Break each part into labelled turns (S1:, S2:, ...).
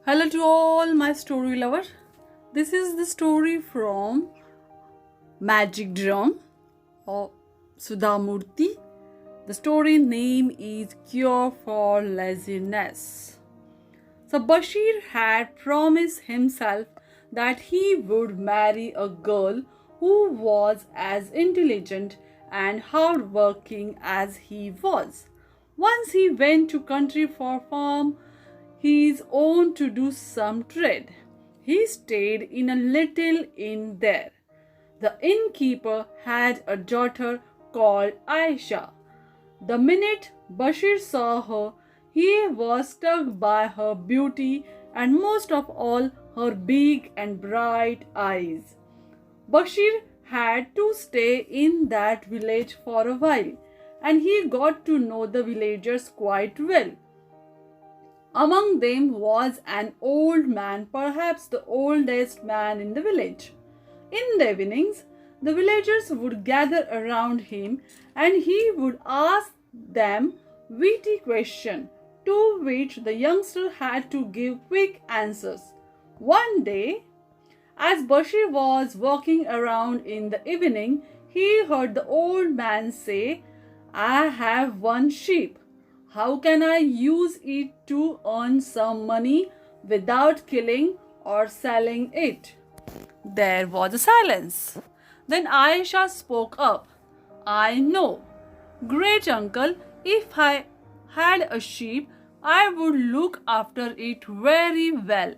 S1: Hello to all my story lovers. This is the story from Magic Drum of Sudha Murty. The story name is Cure for Laziness. So Bashir had promised himself that he would marry a girl who was as intelligent and hardworking as he was. Once he went to country for farm his own to do some trade. He stayed in a little inn there. The innkeeper had a daughter called Aisha. The minute Bashir saw her, he was struck by her beauty and most of all her big and bright eyes. Bashir had to stay in that village for a while and he got to know the villagers quite well. Among them was an old man, perhaps the oldest man in the village. In the evenings, the villagers would gather around him and he would ask them witty questions to which the youngster had to give quick answers. One day, as Bashir was walking around in the evening, he heard the old man say, "I have one sheep. How can I use it to earn some money without killing or selling it?" There was a silence. Then Aisha spoke up. "I know. Great uncle, if I had a sheep, I would look after it very well.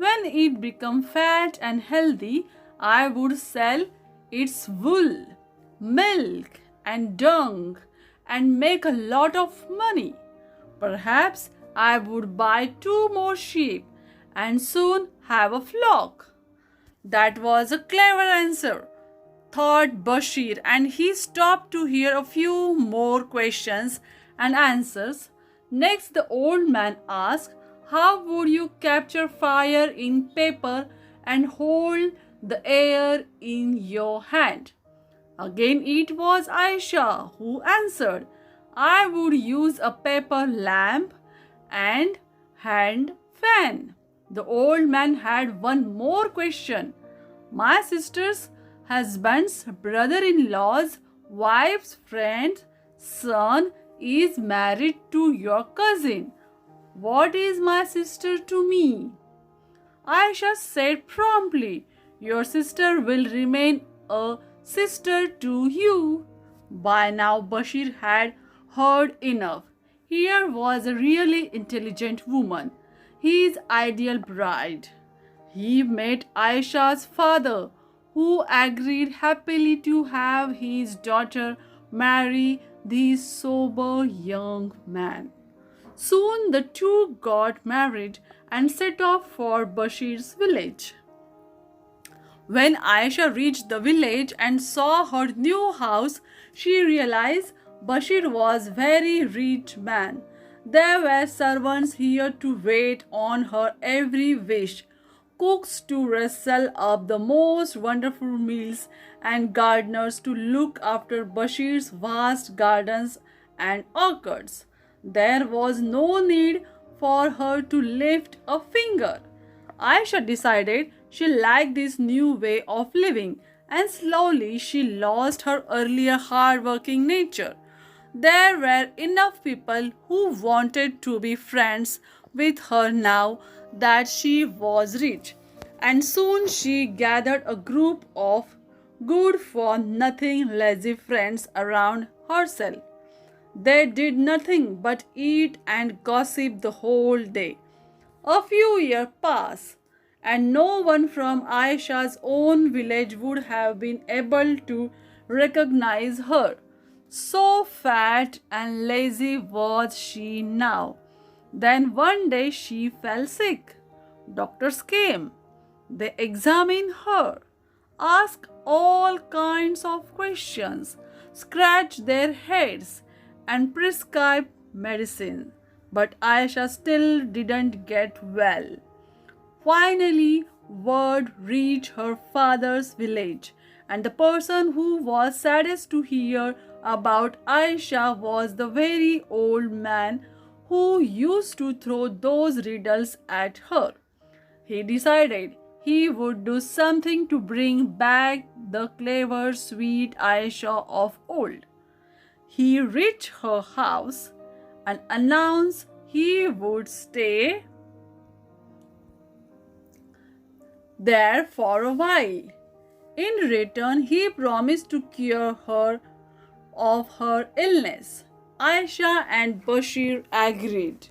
S1: When it became fat and healthy, I would sell its wool, milk, and dung and make a lot of money. Perhaps I would buy 2 more sheep and soon have a flock." That was a clever answer, thought Bashir, and he stopped to hear a few more questions and answers. Next, the old man asked, "How would you capture fire in paper and hold the air in your hand?" Again, it was Aisha who answered, "I would use a paper lamp and hand fan." The old man had one more question. "My sister's husband's brother-in-law's wife's friend's son is married to your cousin. What is my sister to me?" Aisha said promptly, "Your sister will remain a sister to you." By now Bashir had heard enough. Here was a really intelligent woman, his ideal bride. He met Aisha's father, who agreed happily to have his daughter marry this sober young man. Soon the two got married and set off for Bashir's village. When Aisha reached the village and saw her new house, she realized Bashir was a very rich man. There were servants here to wait on her every wish, cooks to rustle up the most wonderful meals, and gardeners to look after Bashir's vast gardens and orchards. There was no need for her to lift a finger. Aisha decided she liked this new way of living, and slowly she lost her earlier hard-working nature. There were enough people who wanted to be friends with her now that she was rich, and soon she gathered a group of good-for-nothing lazy friends around herself. They did nothing but eat and gossip the whole day. A few years passed, and no one from Aisha's own village would have been able to recognize her. So fat and lazy was she now. Then one day she fell sick. Doctors came. They examined her, asked all kinds of questions, scratched their heads, and prescribed medicine. But Aisha still didn't get well. Finally, word reached her father's village, and the person who was saddest to hear about Aisha was the very old man who used to throw those riddles at her. he decided he would do something to bring back the clever, sweet Aisha of old. He reached her house and announced he would stay there for a while. In return, he promised to cure her of her illness. Aisha and Bashir agreed,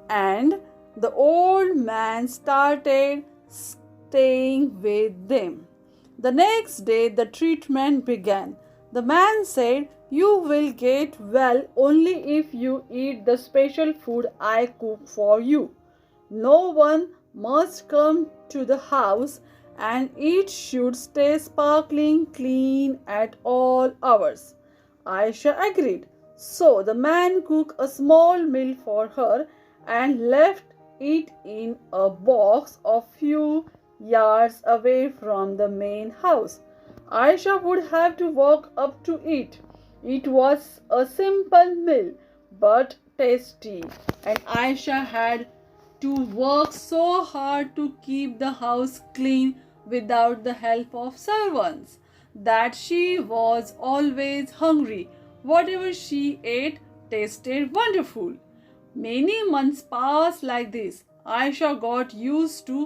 S1: and the old man started staying with them. The next day, the treatment began. The man said, "You will get well only if you eat the special food I cook for you. No one must come to the house, and it should stay sparkling clean at all hours." Aisha agreed. So the man cooked a small meal for her and left it in a box a few yards away from the main house. Aisha would have to walk up to it. It was a simple meal but tasty, and Aisha had to work so hard to keep the house clean without the help of servants that she was always hungry. Whatever she ate tasted wonderful. Many months passed like this. Aisha got used to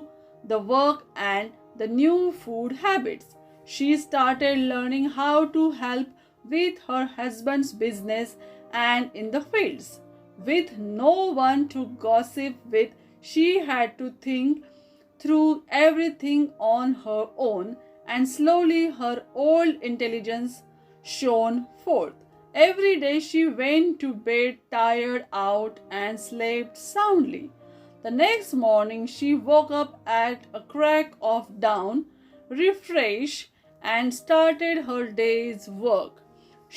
S1: the work and the new food habits. She started learning how to help with her husband's business and in the fields. With no one to gossip with, she had to think through everything on her own, and slowly her old intelligence shone forth. Every day she went to bed tired out and slept soundly. The next morning she woke up at a crack of dawn, refreshed, and started her day's work.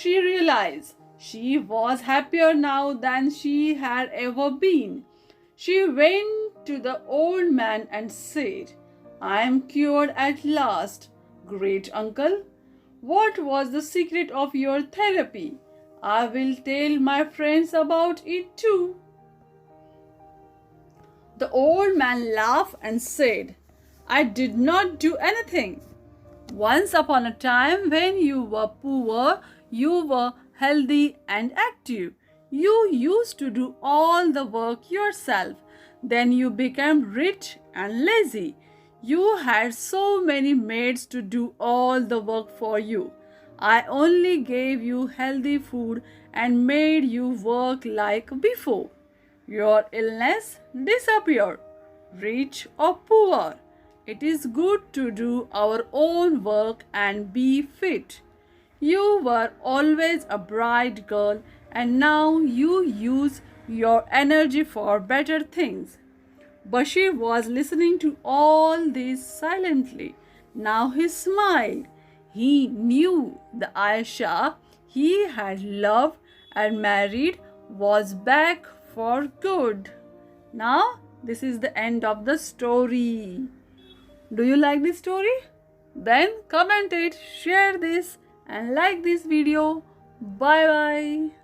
S1: She realized she was happier now than she had ever been. She went to the old man and said, "I am cured at last, great uncle. What was the secret of your therapy? I will tell my friends about it too." The old man laughed and said, "I did not do anything. Once upon a time, when you were poor, you were healthy and active. You used to do all the work yourself. Then you became rich and lazy. You had so many maids to do all the work for you. I only gave you healthy food and made you work like before. Your illness disappeared, rich or poor. It is good to do our own work and be fit. You were always a bright girl, and now you use your energy for better things." Bashir was listening to all this silently. Now he smiled. He knew the Aisha he had loved and married was back for good. Now, this is the end of the story. Do you like this story? Then comment it, share this, and like this video. Bye bye.